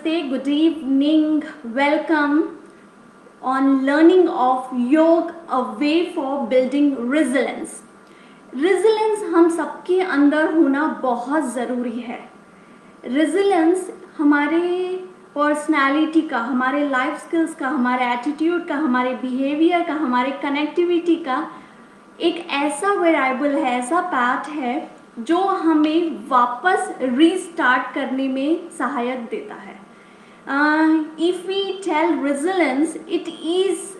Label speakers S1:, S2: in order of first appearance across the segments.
S1: Namaste, good evening, welcome on learning of yoga, a way for building resilience. Resilience हम सबके अंदर होना बहुत ज़रूरी है. Resilience हमारे पर्सनालिटी का, हमारे लाइफ स्किल्स का, हमारे एटीट्यूड का, हमारे बिहेवियर का, हमारे कनेक्टिविटी का एक ऐसा वेरिएबल है, ऐसा पार्ट है जो हमें वापस रीस्टार्ट करने में सहायक देता है. If we tell resilience, it is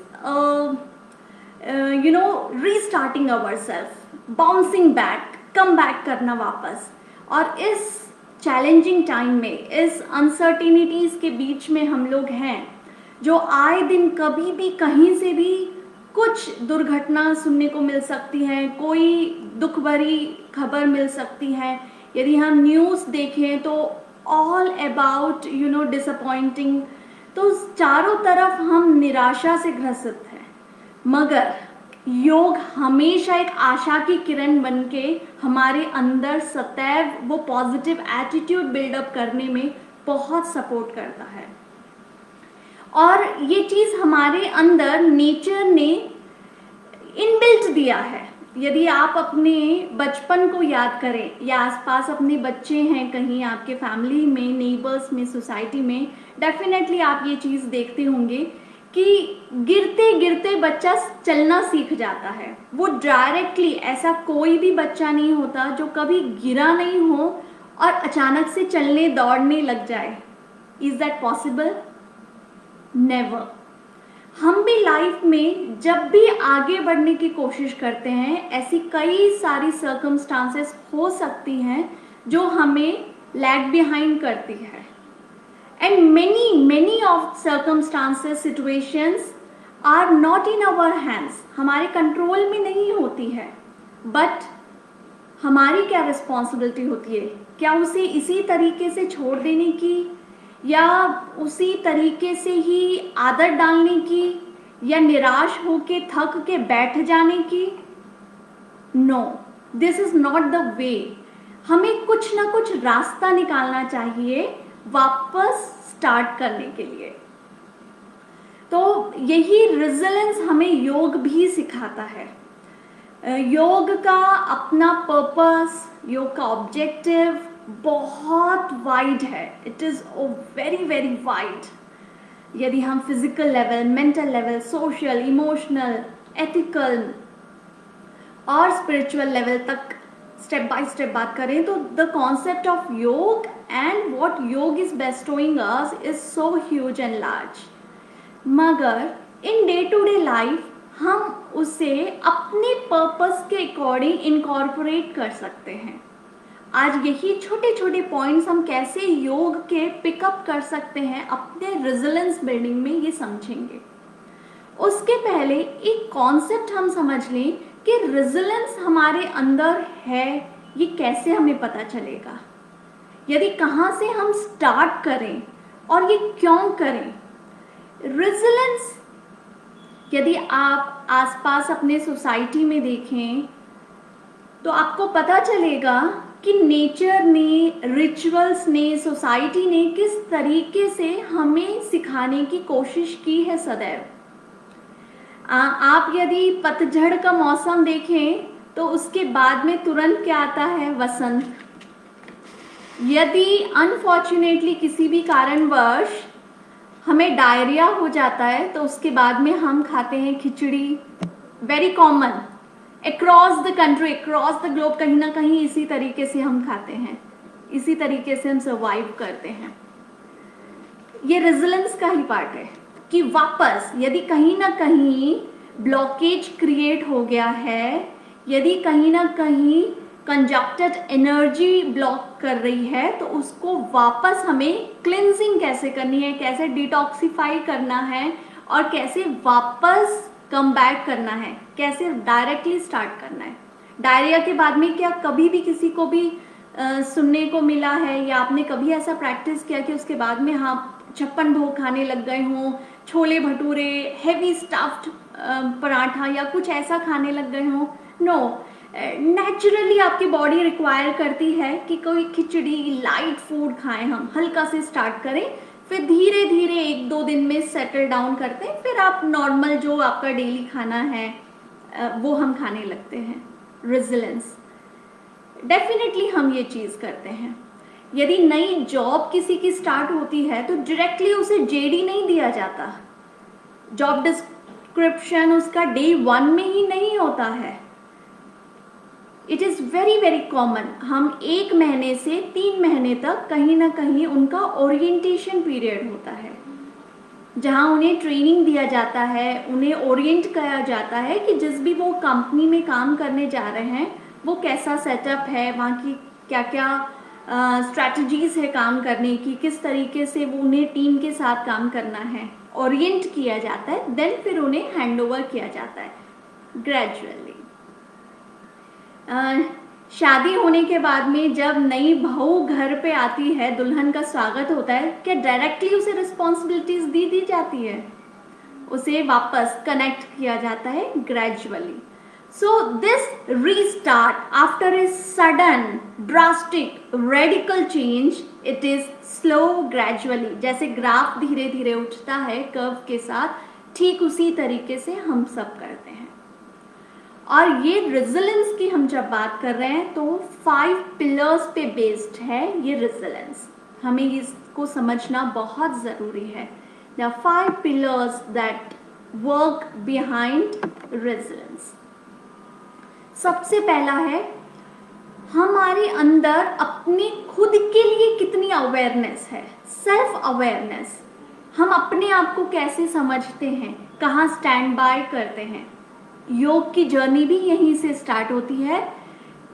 S1: restarting ourselves, bouncing back, come back करना वापस. और इस चैलेंजिंग टाइम में, इस अनसर्टिनिटीज़ के बीच में हम लोग हैं जो आए दिन कभी भी कहीं से भी कुछ दुर्घटना सुनने को मिल सकती है, कोई दुख भरी खबर मिल सकती है. यदि हम न्यूज़ देखें तो ऑल अबाउट डिसअपॉइंटिंग. तो चारों तरफ हम निराशा से ग्रसित हैं. मगर योग हमेशा एक आशा की किरण बन के हमारे अंदर सदैव वो पॉजिटिव एटीट्यूड बिल्डअप करने में बहुत सपोर्ट करता है. और ये चीज़ हमारे अंदर नेचर ने इनबिल्ट दिया है. यदि आप अपने बचपन को याद करें या आसपास अपने बच्चे हैं कहीं आपके फैमिली में, नेबर्स में, सोसाइटी में, डेफिनेटली आप ये चीज़ देखते होंगे कि गिरते गिरते बच्चा चलना सीख जाता है. वो डायरेक्टली, ऐसा कोई भी बच्चा नहीं होता जो कभी गिरा नहीं हो और अचानक से चलने दौड़ने लग जाए. Is that possible? नेवर. हम भी लाइफ में जब भी आगे बढ़ने की कोशिश करते हैं, ऐसी कई सारी सर्कमस्टांसेस हो सकती हैं जो हमें लैग बिहाइंड करती है. And many of circumstances, situations are not in our hands. हमारे कंट्रोल में नहीं होती है. बट हमारी क्या रिस्पॉन्सिबिलिटी होती है? क्या उसे इसी तरीके से छोड़ देने की, या उसी तरीके से ही आदत डालने की, या निराश होके थक के बैठ जाने की? No, this is not the way. हमें कुछ ना कुछ रास्ता निकालना चाहिए वापस स्टार्ट करने के लिए. तो यही रेजिलियंस हमें योग भी सिखाता है. योग का अपना पर्पस, योग का ऑब्जेक्टिव बहुत वाइड है. It is very very wide. यदि हम physical level, mental level, social, emotional, ethical और स्पिरिचुअल लेवल तक स्टेप बाय स्टेप बात करें तो the concept of yoga and what yoga is bestowing us is so huge and large. मगर in day to day life हम उसे अपने पर्पस के अकॉर्डिंग इनकॉर्पोरेट कर सकते हैं. आज यही छोटे छोटे पॉइंट्स हम कैसे योग के पिकअप कर सकते हैं अपने रेजिलियंस बिल्डिंग में, ये समझेंगे. उसके पहले एक कॉन्सेप्ट हम समझ लें कि रेजिलियंस हमारे अंदर है, ये कैसे हमें पता चलेगा. यदि कहाँ से हम स्टार्ट करें और ये क्यों करें. रेजिलियंस यदि आप आसपास अपने सोसाइटी में देखें तो आपको पता चलेगा कि नेचर ने, रिचुअल्स ने, सोसाइटी ने किस तरीके से हमें सिखाने की कोशिश की है सदैव. आप यदि पतझड़ का मौसम देखें तो उसके बाद में तुरंत क्या आता है? वसंत. यदि अनफॉर्चुनेटली किसी भी कारणवश हमें डायरिया हो जाता है तो उसके बाद में हम खाते हैं खिचड़ी. Very common across the country, across the globe, कहीं ना कहीं इसी तरीके से हम खाते हैं, इसी तरीके से हम सर्वाइव करते हैं. ये रेजिलियंस का ही पार्ट है कि वापस यदि कहीं ना कहीं ब्लॉकेज क्रिएट हो गया है, यदि कहीं ना कहीं कंजक्टेड एनर्जी ब्लॉक कर रही है, तो उसको वापस हमें क्लिनजिंग कैसे करनी है, कैसे डिटॉक्सिफाई करना है और कैसे वापस कम बैक करना है, कैसे डायरेक्टली स्टार्ट करना है. डायरिया के बाद में क्या कभी भी किसी को भी सुनने को मिला है या आपने कभी ऐसा प्रैक्टिस किया कि उसके बाद में आप 56 भोग खाने लग गए हों, छोले भटूरे, हैवी स्टफ्ड पराठा या कुछ ऐसा खाने लग गए हों? नो. नेचुरली आपकी बॉडी रिक्वायर करती है कि कोई खिचड़ी, लाइट फूड खाएं, हम हल्का से स्टार्ट करें, फिर धीरे धीरे 1-2 दिन में सेटल डाउन करते हैं, फिर आप नॉर्मल जो आपका डेली खाना है वो हम खाने लगते हैं। रेजिलेंस, डेफिनेटली हम ये चीज़ करते हैं। यदि नई जॉब किसी की स्टार्ट होती है तो डायरेक्टली उसे जेडी नहीं दिया जाता, जॉब डिस्क्रिप्शन उसका डे 1 में ही नहीं होता है। It is very very common, हम 1 महीने से 3 महीने तक कहीं ना कहीं उनका ओरिएंटेशन पीरियड होता है, जहाँ उन्हें ट्रेनिंग दिया जाता है, उन्हें ओरिएंट किया जाता है कि जिस भी वो कंपनी में काम करने जा रहे हैं वो कैसा सेटअप है, वहाँ की क्या क्या स्ट्रैटेजीज है काम करने की, किस तरीके से वो उन्हें टीम के साथ काम करना है, ओरिएंट किया जाता है। देन फिर उन्हें हैंड ओवर किया जाता है ग्रेजुअली। शादी होने के बाद में जब नई बहू घर पे आती है, दुल्हन का स्वागत होता है, क्या डायरेक्टली उसे रिस्पॉन्सिबिलिटीज दी जाती है? उसे वापस कनेक्ट किया जाता है gradually. So this restart after a sudden drastic radical change, it is slow gradually. जैसे ग्राफ धीरे धीरे उठता है कर्व के साथ, ठीक उसी तरीके से हम सब करते हैं। और ये रेजिलेंस की हम जब बात कर रहे हैं तो 5 पिलर्स पे बेस्ड है ये रेजिलेंस, हमें इसको समझना बहुत ज़रूरी है। The 5 pillars that work behind resilience. सबसे पहला है, हमारे अंदर अपने खुद के लिए कितनी अवेयरनेस है, सेल्फ अवेयरनेस। हम अपने आप को कैसे समझते हैं, कहाँ स्टैंड बाय करते हैं। योग की जर्नी भी यहीं से स्टार्ट होती है,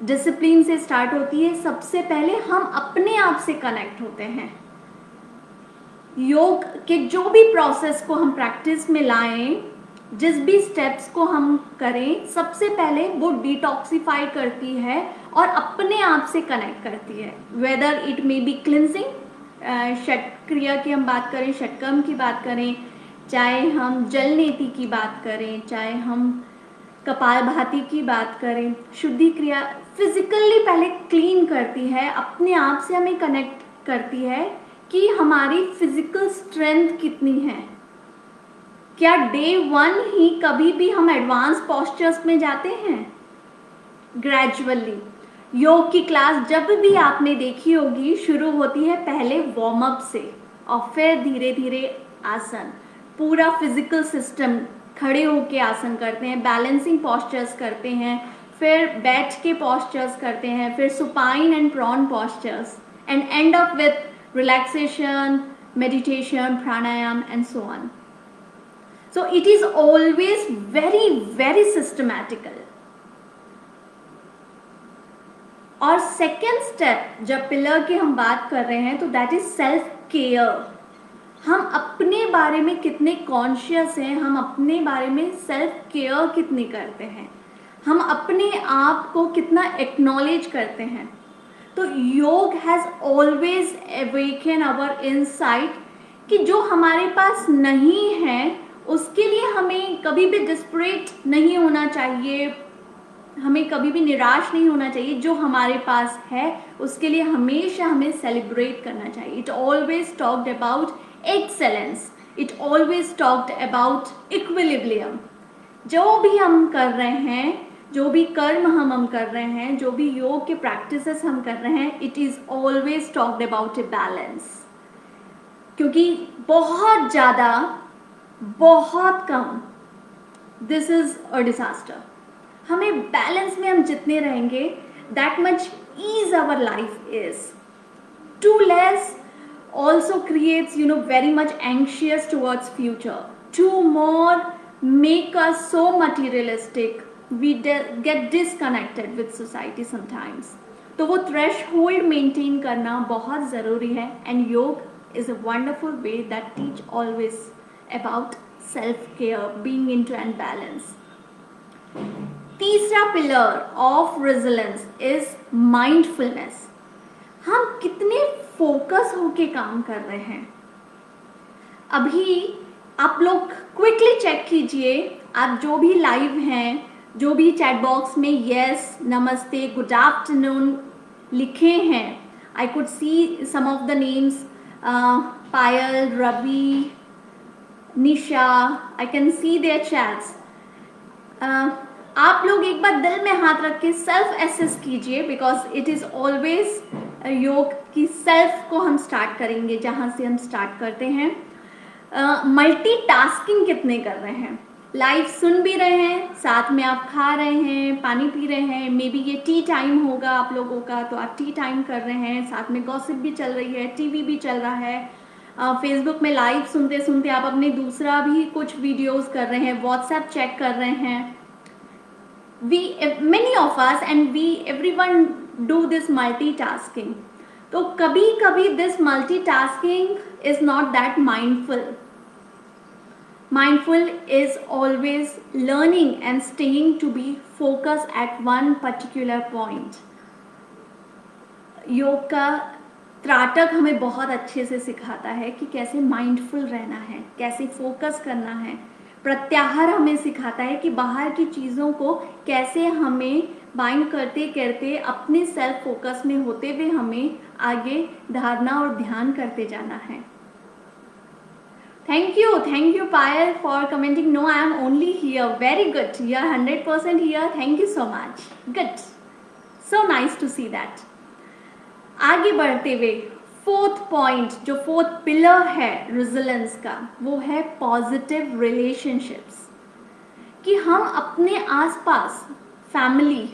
S1: डिसिप्लिन से स्टार्ट होती है। सबसे पहले हम अपने आप से कनेक्ट होते हैं। योग के जो भी प्रोसेस को हम प्रैक्टिस में लाएं, जिस भी स्टेप्स को हम करें, सबसे पहले वो डिटॉक्सिफाई करती है और अपने आप से कनेक्ट करती है। Whether it may be cleansing, षट क्रिया की हम बात करें, षटकर्म की बात करें, चाहे हम जल नीति की बात करें, चाहे हम कपालभाति की बात करें, शुद्धि क्रिया फिजिकली पहले क्लीन करती है, अपने आप से हमें कनेक्ट करती है कि हमारी फिजिकल स्ट्रेंथ कितनी है। क्या डे 1 ही कभी भी हम एडवांस पोस्चर्स में जाते हैं? ग्रेजुअली योग की क्लास जब भी आपने देखी होगी, शुरू होती है पहले वार्म अप से और फिर धीरे धीरे आसन, पूरा फिजिकल सिस्टम, खड़े होके आसन करते हैं, बैलेंसिंग पोस्चर्स करते हैं, फिर बैठ के पोस्चर्स करते हैं, फिर supine and prone postures, and end up with relaxation, meditation, pranayama and so on. So it is always very very systematical. और सेकेंड स्टेप जब पिलर की हम बात कर रहे हैं तो दैट इज सेल्फ केयर। हम अपने बारे में कितने कॉन्शियस हैं, हम अपने बारे में सेल्फ केयर कितनी करते हैं, हम अपने आप को कितना एक्नॉलेज करते हैं। तो yoga has always awaken our insight कि जो हमारे पास नहीं है उसके लिए हमें कभी भी डिस्परेट नहीं होना चाहिए, हमें कभी भी निराश नहीं होना चाहिए। जो हमारे पास है उसके लिए हमेशा हमें सेलिब्रेट करना चाहिए। It always talked about excellence, it always talked about equilibrium. जो भी हम कर रहे हैं, जो भी कर्म हम कर रहे हैं, जो भी योग के प्रैक्टिसेस हम कर रहे हैं, it is always talked about a balance. क्योंकि बहुत ज़्यादा, बहुत कम, दिस इज अ डिजास्टर। हमें बैलेंस में हम जितने रहेंगे, that much ease our life is. Too less also creates very much anxious towards future. Too more make us so materialistic, we get disconnected with society sometimes. तो वो threshold maintain करना बहुत ज़रूरी है, and योग is a wonderful way that teach always about self care, being into and balance. तीसरा pillar of resilience is mindfulness. हम कितने फोकस होके काम कर रहे हैं। अभी आप लोग क्विकली चेक कीजिए, आप जो भी लाइव हैं, जो भी चैट बॉक्स में यस, नमस्ते, गुड आफ्टरनून लिखे हैं, I could see some of the names Payal, Ravi, Nisha, I can see their chats. आप लोग एक बार दिल में हाथ रख के सेल्फ एसेस कीजिए, बिकॉज इट इज़ ऑलवेज योग की सेल्फ को हम स्टार्ट करेंगे जहाँ से हम स्टार्ट करते हैं. मल्टीटास्किंग कितने कर रहे हैं? लाइव सुन भी रहे हैं, साथ में आप खा रहे हैं, पानी पी रहे हैं, मे बी ये टी टाइम होगा आप लोगों का, तो आप टी टाइम कर रहे हैं, साथ में गॉसिप भी चल रही है, टीवी भी चल रहा है, फेसबुक में लाइव सुनते सुनते आप अपने दूसरा भी कुछ वीडियोस कर रहे हैं, व्हाट्सएप चेक कर रहे हैं. Many of us and everyone do this multitasking. तो कभी कभी this multitasking is not that mindful. Mindful is always learning and staying to be focused at one particular point. योग का त्राटक हमें बहुत अच्छे से सिखाता है कि कैसे माइंडफुल रहना है, कैसे फोकस करना है. प्रत्याहार हमें सिखाता है कि बाहर की चीज़ों को कैसे हमें बाइंड करते करते अपने सेल्फ फोकस में होते हुए हमें आगे धारणा और ध्यान करते जाना है. Thank you Payal for commenting. No, I am only here. Very good, you are 100% here. Thank you so much. Good, so nice to see that. आगे बढ़ते हुए फोर्थ पॉइंट, जो फोर्थ पिलर है रेजिलियंस का, वो है पॉजिटिव रिलेशनशिप्स. कि हम अपने आसपास family,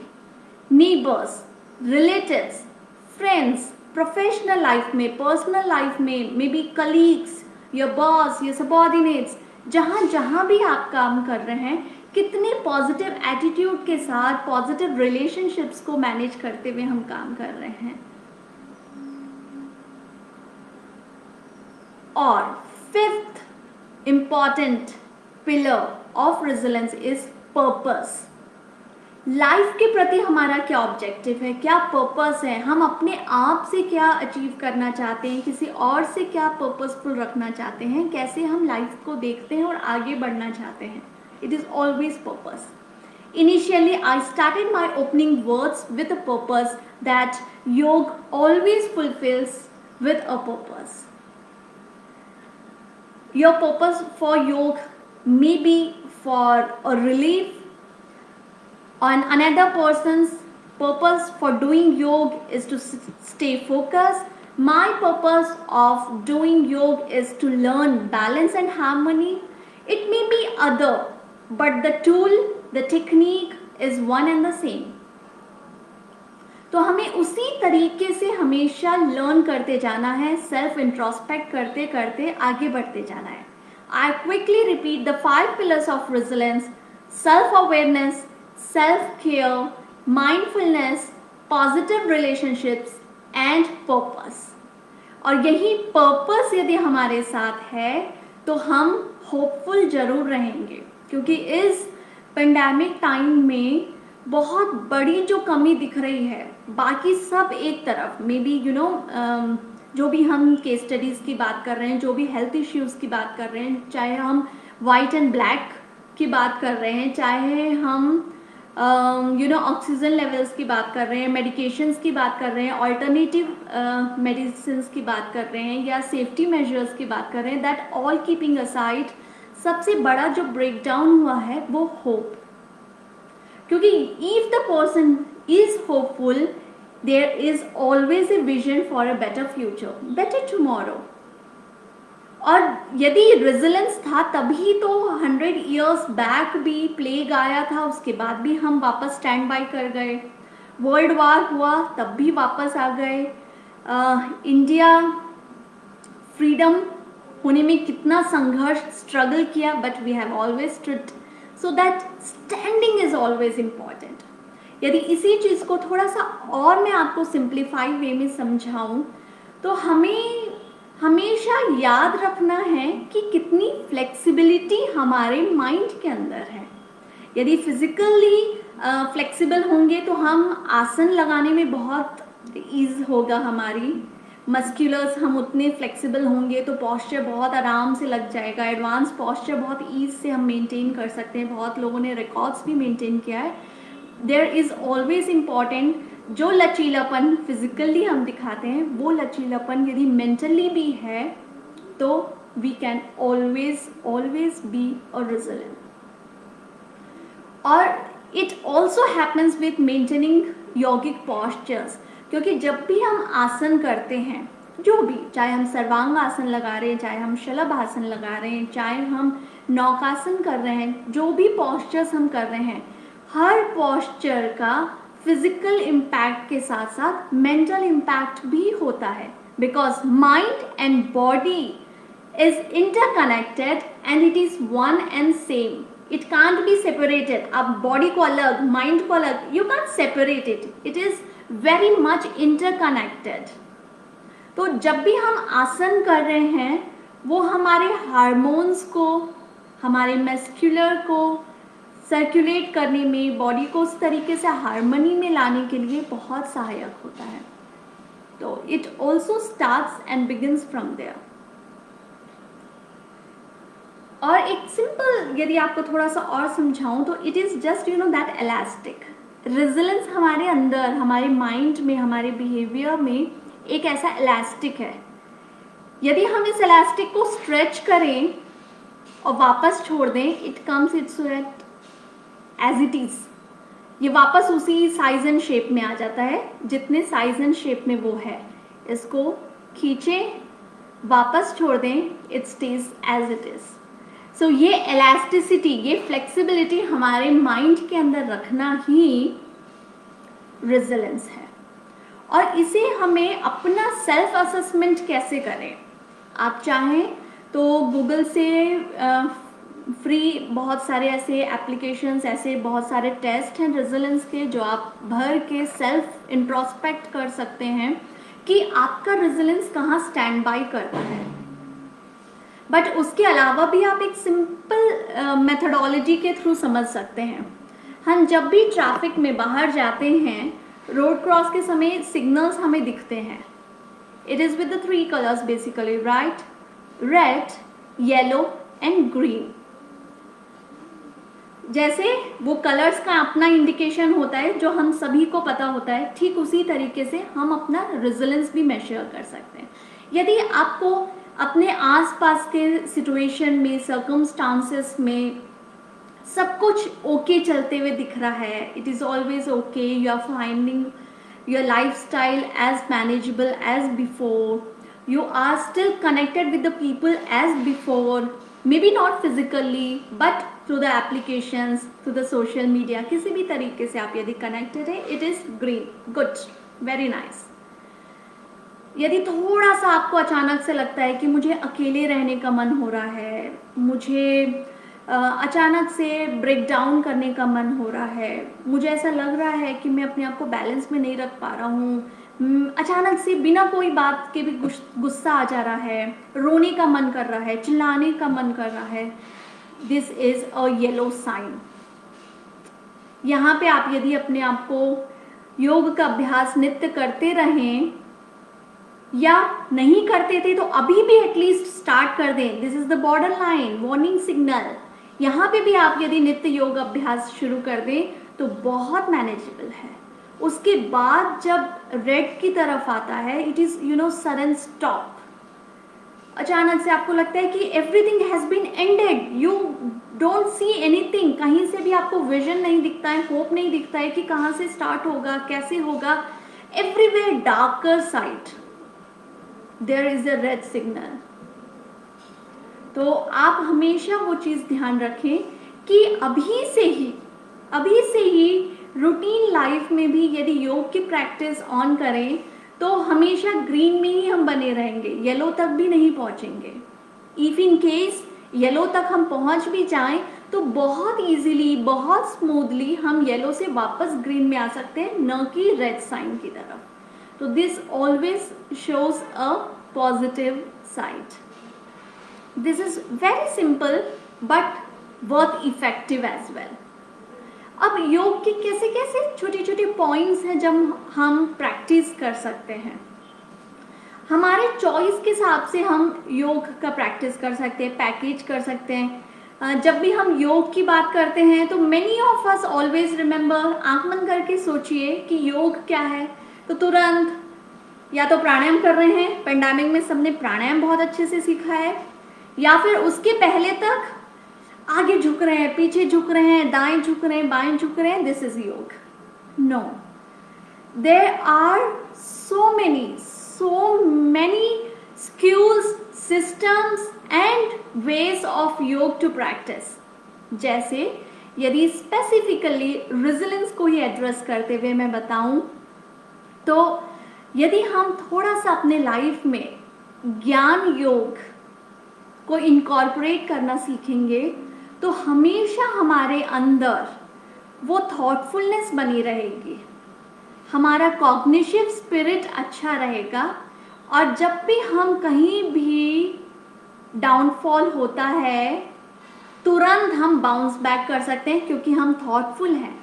S1: neighbours, relatives, friends, professional life में, पर्सनल लाइफ में, maybe colleagues, your boss, your subordinates, जहाँ जहाँ भी आप काम कर रहे हैं, कितने पॉजिटिव एटीट्यूड के साथ पॉजिटिव रिलेशनशिप्स को मैनेज करते हुए हम काम कर रहे हैं. और fifth important pillar of resilience is purpose. Life के प्रति हमारा क्या ऑब्जेक्टिव है, क्या पर्पस है, हम अपने आप से क्या अचीव करना चाहते हैं, किसी और से क्या पर्पसफुल रखना चाहते हैं, कैसे हम लाइफ को देखते हैं और आगे बढ़ना चाहते हैं. It is always purpose. Initially, I started my opening words with a purpose that Yoga always fulfills with a purpose. Your purpose for yoga may be for a relief, on another person's purpose for doing yoga is to stay focused. My purpose of doing yoga is to learn balance and harmony. It may be other, but the tool, the technique is one and the same. तो हमें उसी तरीके से हमेशा learn करते जाना है, self introspect करते करते आगे बढ़ते जाना है. I quickly repeat the 5 pillars of resilience: self awareness, self care, mindfulness, positive relationships and purpose. और यही पर्पस यदि हमारे साथ है तो हम होपफुल जरूर रहेंगे, क्योंकि इस पेंडेमिक टाइम में बहुत बड़ी जो कमी दिख रही है, बाकी सब एक तरफ, मे बी जो भी हम केस स्टडीज़ की बात कर रहे हैं, जो भी हेल्थ इश्यूज़ की बात कर रहे हैं, चाहे हम वाइट एंड ब्लैक की बात कर रहे हैं, चाहे हम ऑक्सीजन लेवल्स की बात कर रहे हैं, मेडिकेशंस की बात कर रहे हैं, ऑल्टरनेटिव मेडिसिन की बात कर रहे हैं, या सेफ्टी मेजर्स की बात कर रहे हैं, दैट ऑल कीपिंग असाइड, सबसे बड़ा जो ब्रेकडाउन हुआ है वो होप. क्योंकि if the person is hopeful, there is always a vision for a better future, better tomorrow. और यदि रेजिलियंस था तभी तो 100 इयर्स बैक भी प्लेग आया था, उसके बाद भी हम वापस स्टैंड बाय कर गए. वर्ल्ड वार हुआ तब भी वापस आ गए. इंडिया फ्रीडम होने में कितना संघर्ष, स्ट्रगल किया, but we have always stood. So that standing is always important. यदि इसी चीज़ को थोड़ा सा और मैं आपको सिंप्लीफाई वे में समझाऊं, तो हमें हमेशा याद रखना है कि कितनी फ्लेक्सिबिलिटी हमारे माइंड के अंदर है. यदि फिजिकली फ्लेक्सिबल होंगे तो हम आसन लगाने में बहुत ईज होगा हमारी. मस्क्यूलर्स हम उतने फ्लेक्सिबल होंगे तो पॉस्चर बहुत आराम से लग जाएगा. एडवांस पॉस्चर बहुत ईज से हम मेंटेन कर सकते हैं. बहुत लोगों ने रिकॉर्ड्स भी मेंटेन किया है. देयर इज़ ऑलवेज इम्पॉर्टेंट जो लचीलापन फिजिकली हम दिखाते हैं वो लचीलापन यदि मेंटली भी है तो we can always be a resilient. और it also happens with maintaining yogic postures, क्योंकि जब भी हम आसन करते हैं, जो भी, चाहे हम सर्वांग आसन लगा रहे हैं, चाहे हम शलभ आसन लगा रहे हैं, चाहे हम नौकासन कर रहे हैं, जो भी पॉस्चर्स हम कर रहे हैं, हर पॉस्चर का फिजिकल इम्पैक्ट के साथ साथ मेंटल इम्पैक्ट भी होता है, because mind and body is interconnected and it is one and same. It can't be separated. अब body को अलग, mind को अलग, you can't separate it. It is very much interconnected. तो जब भी हम आसन कर रहे हैं वो हमारे हार्मोन्स को, हमारे मस्कुलर को सर्कुलेट करने में, बॉडी को उस तरीके से हार्मनी में लाने के लिए बहुत सहायक होता है. तो it also starts and begins from there. और एक सिंपल यदि आपको थोड़ा सा और समझाऊं तो it is just that elastic resilience हमारे अंदर, हमारे माइंड में, हमारे बिहेवियर में एक ऐसा इलास्टिक है. यदि हम इस इलास्टिक को स्ट्रेच करें और वापस छोड़ दें, it comes it's as it is. ये वापस उसी साइज एंड शेप में आ जाता है जितने साइज एंड शेप में वो है. इसको खींचें, वापस छोड़ दें, it stays as it is. So ये इलास्टिसिटी, ये फ्लेक्सिबिलिटी हमारे माइंड के अंदर रखना ही रेजिलेंस है. और इसे हमें अपना सेल्फ असेसमेंट कैसे करें, आप चाहें तो गूगल से फ्री बहुत सारे ऐसे एप्लीकेशंस, ऐसे बहुत सारे टेस्ट हैं रेजिलेंस के जो आप भर के सेल्फ इंट्रोस्पेक्ट कर सकते हैं कि आपका रेजिलेंस कहाँ स्टैंड बाय करता है. बट उसके अलावा भी आप एक सिंपल मेथडोलॉजी के थ्रू समझ सकते हैं. हम जब भी ट्रैफिक में बाहर जाते हैं, रोड क्रॉस के समय सिग्नल्स हमें दिखते हैं. It is with the 3 colours basically, right, red, yellow and green. जैसे वो कलर्स का अपना इंडिकेशन होता है जो हम सभी को पता होता है, ठीक उसी तरीके से हम अपना रेजिलेंस भी मेजर कर सकते हैं. यदि आपको अपने आसपास के सिचुएशन में, सर्कमस्टांसेस में सब कुछ ओके चलते हुए दिख रहा है, it is always okay, you are finding your life style as manageable as before, you are still connected with the people as before, maybe not physically but through the applications, through the social media, किसी भी तरीके से आप यदि connected है, it is great, good, very nice. यदि थोड़ा सा आपको अचानक से लगता है कि मुझे अकेले रहने का मन हो रहा है, मुझे अचानक से ब्रेक डाउन करने का मन हो रहा है, मुझे ऐसा लग रहा है कि मैं अपने आप को बैलेंस में नहीं रख पा रहा हूँ, अचानक से बिना कोई बात के भी गुस्सा आ जा रहा है, रोने का मन कर रहा है, चिल्लाने का मन कर रहा है, this is a yellow sign. यहाँ पे आप यदि अपने आप को योग का अभ्यास नित्य करते रहें या नहीं करते थे तो अभी भी एटलीस्ट स्टार्ट कर दें. This is the border line, warning signal. यहाँ पे भी आप यदि नित्य योग अभ्यास शुरू कर दें तो बहुत मैनेजेबल है. उसके बाद जब रेड की तरफ आता है, इट इज़ सडन स्टॉप. अचानक से आपको लगता है कि everything has been ended, you don't see anything. कहीं से भी आपको विजन नहीं दिखता है, होप नहीं दिखता है कि कहाँ से स्टार्ट होगा, कैसे होगा. Everywhere darker side there is a red signal. तो आप हमेशा वो चीज़ ध्यान रखें कि अभी से ही रूटीन लाइफ में भी यदि योग की प्रैक्टिस ऑन करें तो हमेशा ग्रीन में ही हम बने रहेंगे, येलो तक भी नहीं पहुंचेंगे. इफ इन केस येलो तक हम पहुंच भी जाएं तो बहुत इजीली, बहुत स्मूथली हम येलो से वापस ग्रीन में आ सकते हैं, न कि रेड साइन की तरफ. तो this always shows a positive side. This is very simple but worth effective as well. अब योग की कैसे कैसे छोटे छोटे पॉइंट्स हैं जब हम प्रैक्टिस कर सकते हैं. हमारे चॉइस के हिसाब से हम योग का प्रैक्टिस कर सकते हैं, पैकेज कर सकते हैं. जब भी हम योग की बात करते हैं तो many of us always remember, आंख बंद करके सोचिए कि योग क्या है, तो तुरंत या तो प्राणायाम कर रहे हैं, पेंडेमिक में सबने प्राणायाम बहुत अच्छे से सीखा है, या फिर उसके पहले तक आगे झुक रहे हैं, पीछे झुक रहे हैं, दाएं झुक रहे हैं, बाएं झुक रहे हैं, this is yoga. No, there are so many skills, systems and ways of योग to practice। जैसे यदि स्पेसिफिकली रेजिलियंस को ही एड्रेस करते हुए मैं बताऊं, तो यदि हम थोड़ा सा अपने लाइफ में ज्ञान योग को इनकॉर्पोरेट करना सीखेंगे तो हमेशा हमारे अंदर वो थॉटफुलनेस बनी रहेगी, हमारा कॉग्निटिव स्पिरिट अच्छा रहेगा, और जब भी हम कहीं भी डाउनफॉल होता है तुरंत हम बाउंस बैक कर सकते हैं, क्योंकि हम थॉटफुल हैं।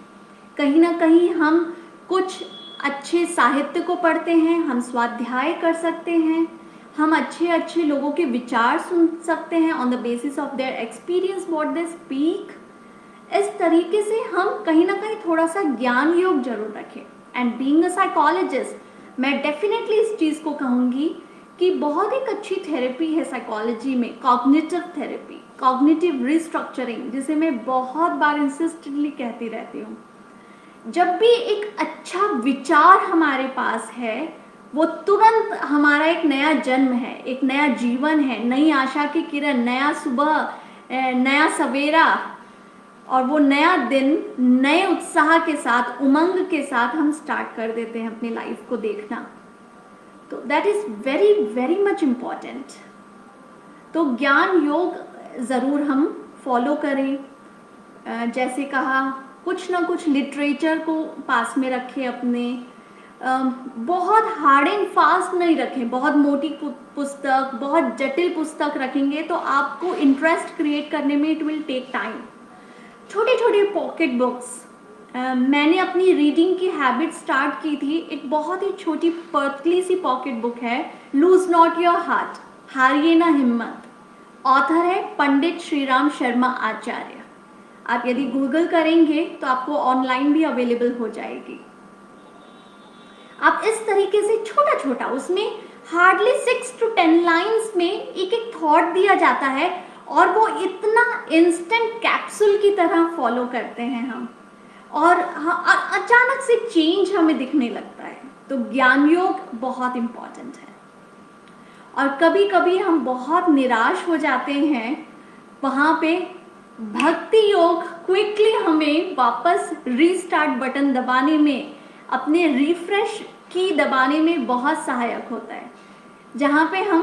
S1: कहीं ना कहीं हम कुछ अच्छे साहित्य को पढ़ते हैं, हम स्वाध्याय कर सकते हैं, हम अच्छे अच्छे लोगों के विचार सुन सकते हैं on the basis of their experience what they speak. इस तरीके से हम कहीं ना कहीं थोड़ा सा ज्ञान योग जरूर रखें। एंड बीइंग अ साइकोलॉजिस्ट मैं डेफिनेटली इस चीज़ को कहूँगी कि बहुत एक अच्छी थेरेपी है साइकोलॉजी में, कॉग्निटिव थेरेपी, कॉग्निटिव रिस्ट्रक्चरिंग, जिसे मैं बहुत बार इंसिस्टेंटली कहती रहती हूँ। जब भी एक अच्छा विचार हमारे पास है वो तुरंत हमारा एक नया जन्म है, एक नया जीवन है, नई आशा की किरण, नया सुबह, नया सवेरा, और वो नया दिन नए उत्साह के साथ, उमंग के साथ हम स्टार्ट कर देते हैं अपनी लाइफ को देखना। तो that is very very much important. तो ज्ञान योग ज़रूर हम फॉलो करें। जैसे कहा, कुछ ना कुछ लिटरेचर को पास में रखें अपने, बहुत हार्ड एंड फास्ट नहीं रखें। बहुत मोटी पुस्तक, बहुत जटिल पुस्तक रखेंगे तो आपको इंटरेस्ट क्रिएट करने में इट विल टेक टाइम। छोटे छोटे पॉकेट बुक्स, मैंने अपनी रीडिंग की हैबिट स्टार्ट की थी, एक बहुत ही छोटी पतली सी पॉकेट बुक है, लूज नॉट योर हार्ट, हारिए ना हिम्मत। ऑथर है पंडित श्रीराम शर्मा आचार्य। आप यदि गूगल करेंगे तो आपको ऑनलाइन भी अवेलेबल हो जाएगी। आप इस तरीके से छोटा छोटा, उसमें हार्डली 6 to 10 लाइन्स में एक एक थॉट दिया जाता है, और वो इतना इंस्टेंट कैप्सूल की तरह फॉलो करते हैं हम, और अचानक से चेंज हमें दिखने लगता है। तो ज्ञान योग बहुत इम्पॉर्टेंट है। और कभी कभी हम बहुत निराश हो जाते हैं, वहाँ पे भक्ति योग क्विकली हमें वापस रीस्टार्ट बटन दबाने में, अपने रिफ्रेश की दबाने में बहुत सहायक होता है, जहाँ पे हम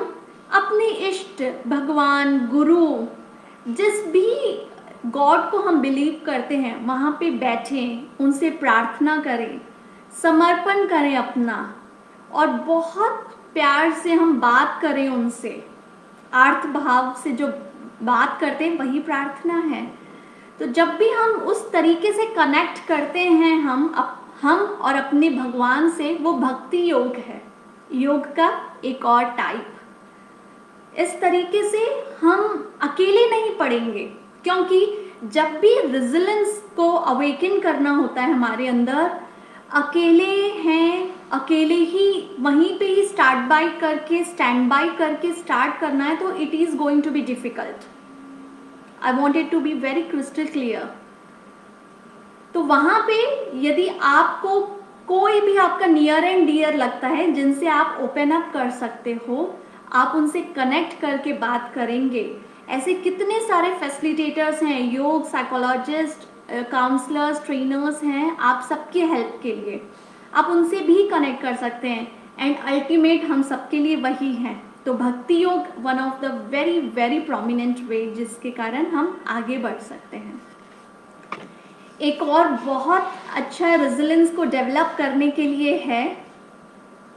S1: अपने इष्ट, भगवान, गुरु, जिस भी गॉड को हम बिलीव करते हैं वहाँ पे बैठें, उनसे प्रार्थना करें, समर्पण करें अपना, और बहुत प्यार से हम बात करें उनसे। आर्त भाव से जो बात करते हैं वही प्रार्थना है। तो जब भी हम उस तरीके से कनेक्ट करते हैं हम और अपने भगवान से, वो भक्ति योग है, योग का एक और टाइप। इस तरीके से हम अकेले नहीं पड़ेंगे, क्योंकि जब भी रेजिलियंस को अवेकन करना होता है हमारे अंदर, अकेले हैं, अकेले ही वहीं पे ही स्टैंड बाय करके स्टार्ट करना है, तो it is going to be difficult. I want it to be very crystal clear. तो वहाँ पे यदि आपको कोई भी आपका नियर एंड डियर लगता है जिनसे आप ओपन अप कर सकते हो, आप उनसे कनेक्ट करके बात करेंगे। ऐसे कितने सारे फैसिलिटेटर्स हैं, योग साइकोलॉजिस्ट, काउंसलर्स, ट्रेनर्स हैं आप सबके हेल्प के लिए, आप उनसे भी कनेक्ट कर सकते हैं। एंड अल्टीमेट हम सबके लिए वही हैं। तो Bhakti yoga one of the very very prominent way जिसके कारण हम आगे बढ़ सकते हैं। एक और बहुत अच्छा रेजिलियंस को डेवलप करने के लिए है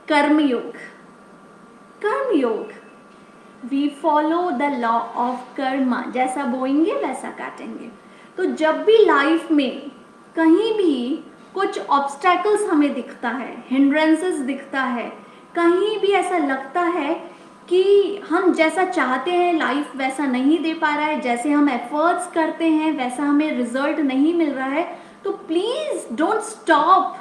S1: कर्म yoga. Karma yoga, we follow the law of karma, जैसा बोएंगे वैसा काटेंगे। तो जब भी लाइफ में कहीं भी कुछ ऑब्स्टैकल्स हमें दिखता है, हिंड्रेंसेस दिखता है, कहीं भी ऐसा लगता है कि हम जैसा चाहते हैं लाइफ वैसा नहीं दे पा रहा है, जैसे हम एफर्ट्स करते हैं वैसा हमें रिजल्ट नहीं मिल रहा है, तो प्लीज डोंट स्टॉप।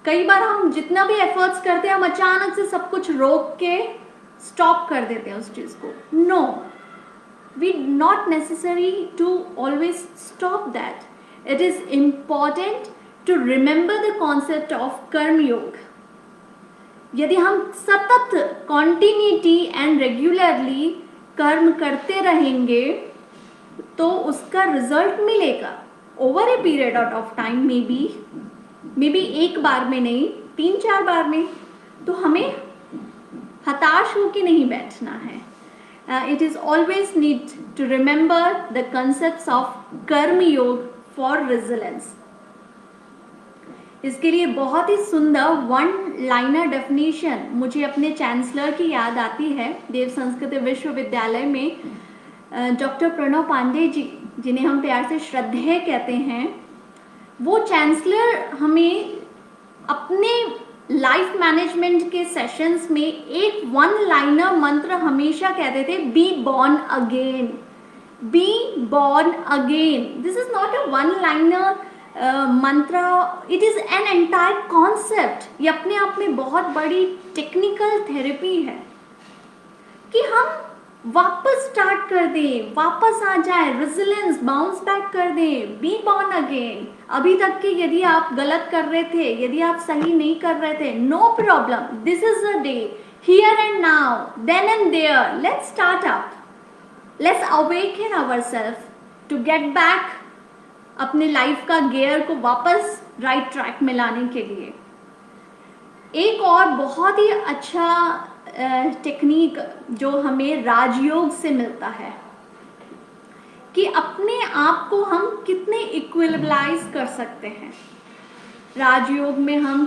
S1: कई बार हम जितना भी एफर्ट्स करते हैं हम अचानक से सब कुछ रोक के स्टॉप कर देते हैं उस चीज को। No, we not necessary to always stop that. It is important to remember the concept of karma yoga. यदि हम सतत कॉन्टिन्यूटी एंड रेगुलरली कर्म करते रहेंगे तो उसका रिजल्ट मिलेगा over a period of time, may be एक बार में नहीं, 3-4 बार में। तो हमें हताश होकर नहीं बैठना है। It is always need to remember the concepts of karma yoga for resilience. इसके लिए बहुत ही सुंदर 1 लाइनर डेफिनेशन मुझे अपने चांसलर की याद आती है, देव संस्कृत विश्वविद्यालय में डॉक्टर प्रणव पांडे जी, जिन्हें हम प्यार से श्रद्धेय कहते हैं। वो चांसलर हमें अपने लाइफ मैनेजमेंट के सेशंस में एक 1 लाइनर मंत्र हमेशा कहते थे, be born again, be born again. This is not a 1 liner mantra, it is an entire concept. ये अपने आप में बहुत बड़ी टेक्निकल थेरेपी है कि हम वापस स्टार्ट कर दें, वापस आ जाए, रेजिलेंस बाउंस बैक कर दें, बी बॉर्न अगेन। अभी तक के यदि आप गलत कर रहे थे, यदि आप सही नहीं कर रहे थे, no problem, this is a day, here and now, then and there, let's start up, let's awaken ourself to get back अपने लाइफ का गियर को वापस राइट ट्रैक में लाने के लिए। एक और बहुत ही अच्छा टेक्निक जो हमें राजयोग से मिलता है कि अपने आप को हम कितने इक्विलिब्राइज कर सकते हैं। राजयोग में हम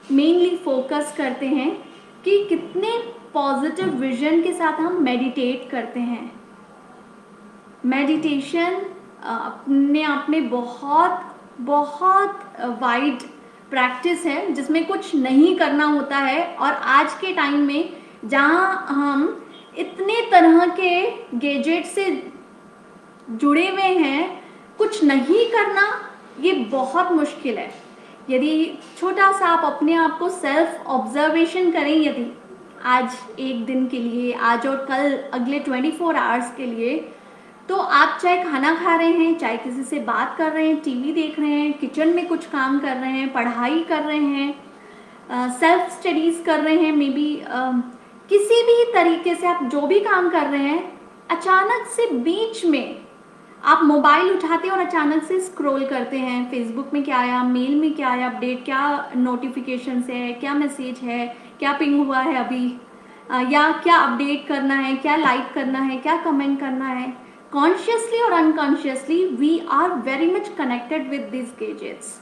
S1: मेनली फोकस करते हैं कि कितने पॉजिटिव विजन के साथ हम मेडिटेट करते हैं। मेडिटेशन अपने आप में बहुत बहुत वाइड प्रैक्टिस है जिसमें कुछ नहीं करना होता है। और आज के टाइम में जहाँ हम इतने तरह के गैजेट से जुड़े हुए हैं, कुछ नहीं करना ये बहुत मुश्किल है। यदि छोटा सा आप अपने आप को सेल्फ ऑब्जर्वेशन करें, यदि आज एक दिन के लिए, आज और कल अगले 24 आवर्स के लिए, तो आप चाहे खाना खा रहे हैं, चाहे किसी से बात कर रहे हैं, टीवी देख रहे हैं, किचन में कुछ काम कर रहे हैं, पढ़ाई कर रहे हैं, सेल्फ स्टडीज़ कर रहे हैं, मे बी किसी भी तरीके से आप जो भी काम कर रहे हैं, अचानक से बीच में आप मोबाइल उठाते हैं और अचानक से स्क्रॉल करते हैं, फेसबुक में क्या आया, मेल में क्या आया अपडेट, क्या नोटिफिकेशन है, क्या मैसेज है, क्या पिंग हुआ है अभी, या क्या अपडेट करना है, क्या लाइक करना है, क्या कमेंट करना है। कॉन्शियसली और unconsciously we are very much connected with this gadgets.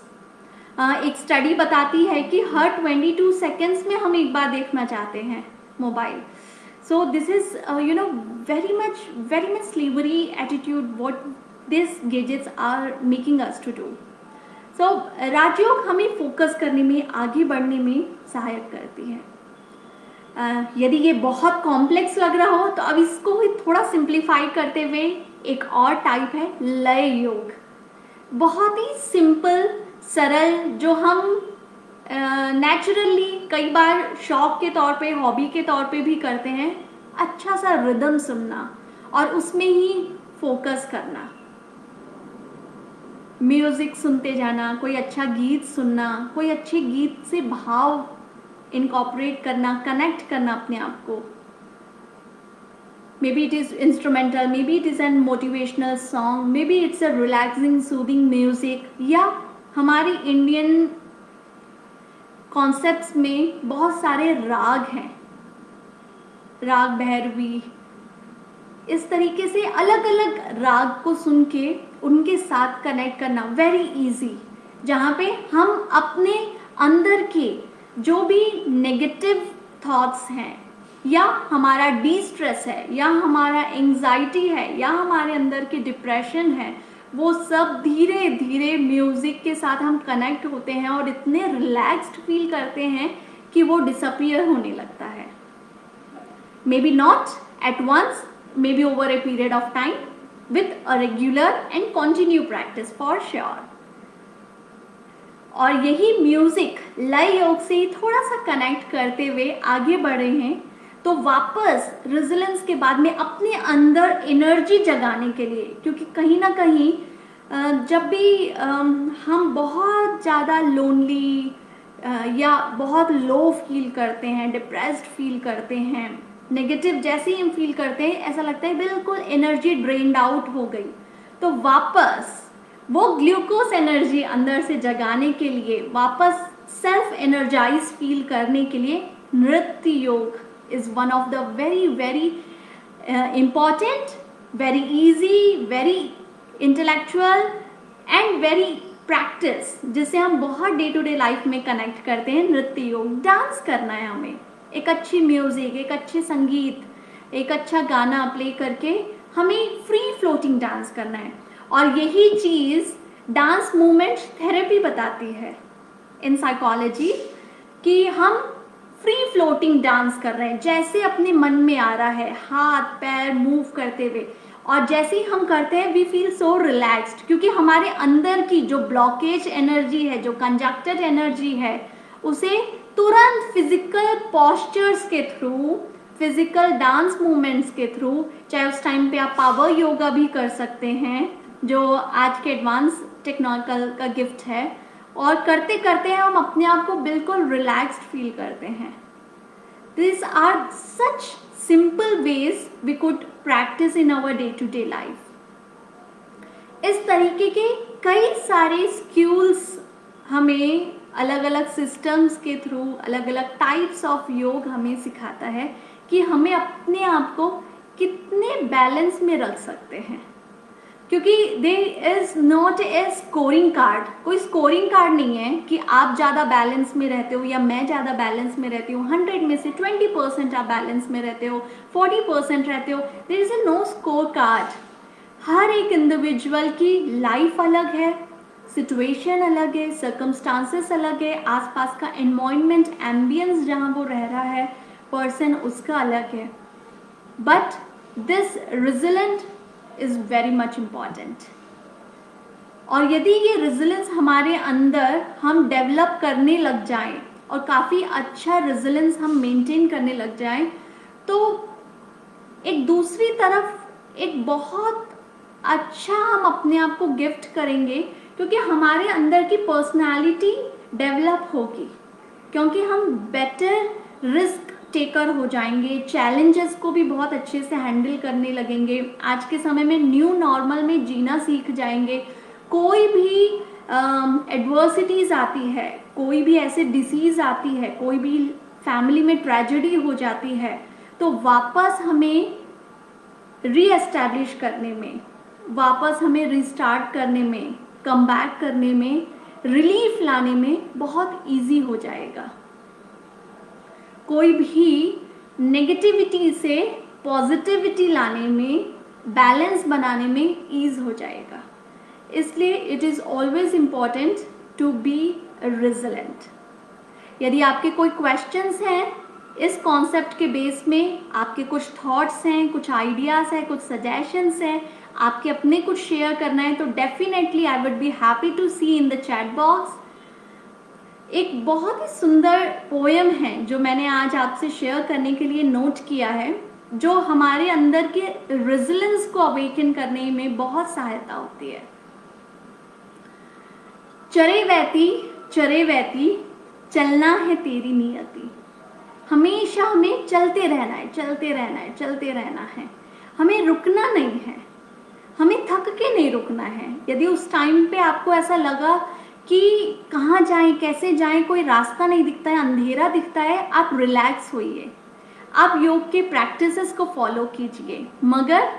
S1: एक स्टडी बताती है कि हर 22 सेकेंड्स में हम एक बार देखना चाहते हैं mobile. So this is very much slavery attitude what these gadgets are making us to do. So राजयोग हमें फोकस करने में, आगे बढ़ने में सहायक करती है। यदि ये बहुत कॉम्प्लेक्स लग रहा हो तो अब इसको ही थोड़ा सिंप्लीफाई करते हुए एक और टाइप है लय योग। बहुत ही सिंपल, सरल, जो हम नेचुरली कई बार शौक के तौर पे, हॉबी के तौर पे भी करते हैं। अच्छा सा रिदम सुनना और उसमें ही फोकस करना, म्यूजिक सुनते जाना, कोई अच्छा गीत सुनना, कोई अच्छे गीत से भाव इनकॉर्पोरेट करना, कनेक्ट करना अपने आप को। May be it is instrumental, may be it is N motivational song, may be it's a relaxing soothing music, या हमारी इंडियन कॉन्सेप्ट्स में बहुत सारे राग हैं, राग भैरवी, इस तरीके से अलग अलग राग को सुन के उनके साथ कनेक्ट करना वेरी इजी, जहाँ पे हम अपने अंदर के जो भी नेगेटिव थॉट्स हैं, या हमारा डिस्ट्रेस है, या हमारा एंजाइटी है, या हमारे अंदर के डिप्रेशन है, वो सब धीरे धीरे म्यूज़िक के साथ हम कनेक्ट होते हैं और इतने रिलैक्स्ड फील करते हैं कि वो डिसअपियर होने लगता है। maybe not at once, maybe over a period of time with a regular and continue practice for sure. और यही म्यूजिक लय योग से थोड़ा सा कनेक्ट करते हुए आगे बढ़े हैं, तो वापस रेजिलेंस के बाद में अपने अंदर एनर्जी जगाने के लिए, क्योंकि कहीं ना कहीं जब भी हम बहुत ज़्यादा लोनली या बहुत लो फील करते हैं, डिप्रेस्ड फील करते हैं, नेगेटिव जैसे ही हम फील करते हैं, ऐसा लगता है बिल्कुल एनर्जी ड्रेन्ड आउट हो गई, तो वापस वो ग्लूकोज एनर्जी अंदर से जगाने के लिए, वापस सेल्फ एनर्जाइज फील करने के लिए नृत्य योग is one of the very very important, very easy, very intellectual and very practice, जिसे हम बहुत डे टू डे लाइफ में कनेक्ट करते हैं। नृत्य योग, डांस करना है हमें, एक अच्छी म्यूजिक, एक अच्छे संगीत, एक अच्छा गाना प्ले करके हमें फ्री फ्लोटिंग डांस करना है। और यही चीज़ डांस मूवमेंट थेरेपी बताती है इन साइकोलॉजी, कि हम फ्री फ्लोटिंग डांस कर रहे हैं, जैसे अपने मन में आ रहा है, हाथ पैर मूव करते हुए, और जैसे ही हम करते हैं वी फील सो रिलैक्स्ड, क्योंकि हमारे अंदर की जो ब्लॉकेज एनर्जी है, जो कंजक्टेड एनर्जी है, उसे तुरंत फिजिकल पॉस्चर्स के थ्रू, फिजिकल डांस मूवमेंट्स के थ्रू, चाहे उस टाइम पे आप पावर योगा भी कर सकते हैं, जो आज के एडवांस टेक्नोलॉजिकल का गिफ्ट है, और करते करते हम अपने आप को बिल्कुल रिलैक्स्ड फील करते हैं। These are such simple ways we could practice in our day-to-day life. इस तरीके के कई सारे स्किल्स हमें अलग अलग सिस्टम्स के थ्रू, अलग अलग टाइप्स ऑफ योग हमें सिखाता है कि हमें अपने आप को कितने बैलेंस में रख सकते हैं, क्योंकि there is not a scoring card, कोई स्कोरिंग कार्ड नहीं है कि आप ज़्यादा बैलेंस में रहते हो या मैं ज़्यादा बैलेंस में रहती हूँ। 100 में से 20% आप बैलेंस में रहते हो, 40% रहते हो, there is a no score card. हर एक इंडिविजुअल की लाइफ अलग है, सिचुएशन अलग है, सर्कमस्टांसेस अलग है, आसपास का एनवायरनमेंट, एम्बियंस जहाँ वो रह रहा है पर्सन, उसका अलग है। But this resilient is very much important. और यदि ये रेजिलेंस हमारे अंदर हम डेवलप करने लग जाएं और काफ़ी अच्छा रेजिलेंस हम मेंटेन करने लग जाएं, तो एक दूसरी तरफ एक बहुत अच्छा हम अपने आप को गिफ्ट करेंगे, क्योंकि हमारे अंदर की पर्सनालिटी डेवलप होगी, क्योंकि हम बेटर रिस्क टेकर हो जाएंगे, चैलेंजेस को भी बहुत अच्छे से हैंडल करने लगेंगे, आज के समय में न्यू नॉर्मल में जीना सीख जाएंगे। कोई भी एडवर्सिटीज़ आती है, कोई भी ऐसे डिसीज़ आती है, कोई भी फैमिली में ट्रेजेडी हो जाती है, तो वापस हमें रीएस्टैब्लिश करने में, वापस हमें रिस्टार्ट करने में, कम बैक करने में, रिलीफ लाने में बहुत इजी हो जाएगा। कोई भी नेगेटिविटी से पॉजिटिविटी लाने में, बैलेंस बनाने में ईज हो जाएगा। इसलिए it is always important to be resilient. यदि आपके कोई क्वेश्चंस हैं इस कॉन्सेप्ट के बेस में, आपके कुछ थॉट्स हैं, कुछ आइडियाज़ हैं, कुछ सजेशंस हैं, आपके अपने कुछ शेयर करना है, तो definitely I would be happy to see in the chat box. एक बहुत ही सुंदर पोएम है जो मैंने आज आपसे शेयर करने के लिए नोट किया है, जो हमारे अंदर के रेजिलेंस को अवेकन करने में बहुत सहायता होती है। चरे वैती चलना है तेरी नियति, हमेशा हमें चलते रहना है, चलते रहना है, चलते रहना है, हमें रुकना नहीं है, हमें थक के नहीं रुकना है। यदि उस टाइम पे आपको ऐसा लगा कि कहाँ जाएं, कैसे जाएं, कोई रास्ता नहीं दिखता है, अंधेरा दिखता है, आप रिलैक्स होइए, आप योग के प्रैक्टिसेस को फॉलो कीजिए, मगर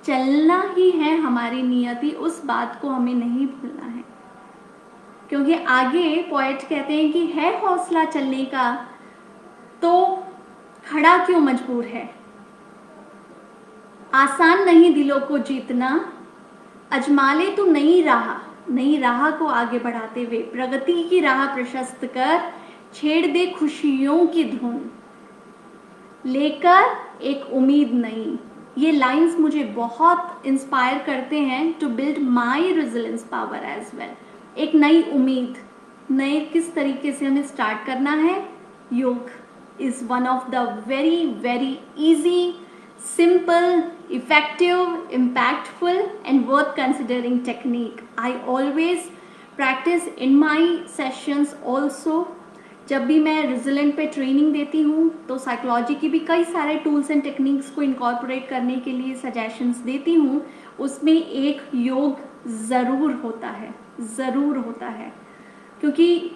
S1: चलना ही है हमारी नियति, उस बात को हमें नहीं भूलना है। क्योंकि आगे पोएट कहते हैं कि है हौसला चलने का तो खड़ा क्यों मजबूर है, आसान नहीं दिलों को जीतना, अजमा ले तो नई राह को आगे बढ़ाते हुए, प्रगति की राह प्रशस्त कर, छेड़ दे खुशियों की धुन। लेकर एक उम्मीद नहीं। ये लाइंस मुझे बहुत इंस्पायर करते हैं to build my resilience power as well. एक नई उम्मीद, नए किस तरीके से हमें स्टार्ट करना है। योग is one of the very very easy, simple, effective, impactful and worth considering technique. I always practice in my sessions also. जब भी मैं रेजिलेंट पे ट्रेनिंग देती हूँ तो साइकोलॉजी की भी कई सारे टूल्स एंड टेक्निक्स को इनकॉर्पोरेट करने के लिए सजेशंस देती हूँ। उसमें एक योग ज़रूर होता है, ज़रूर होता है, क्योंकि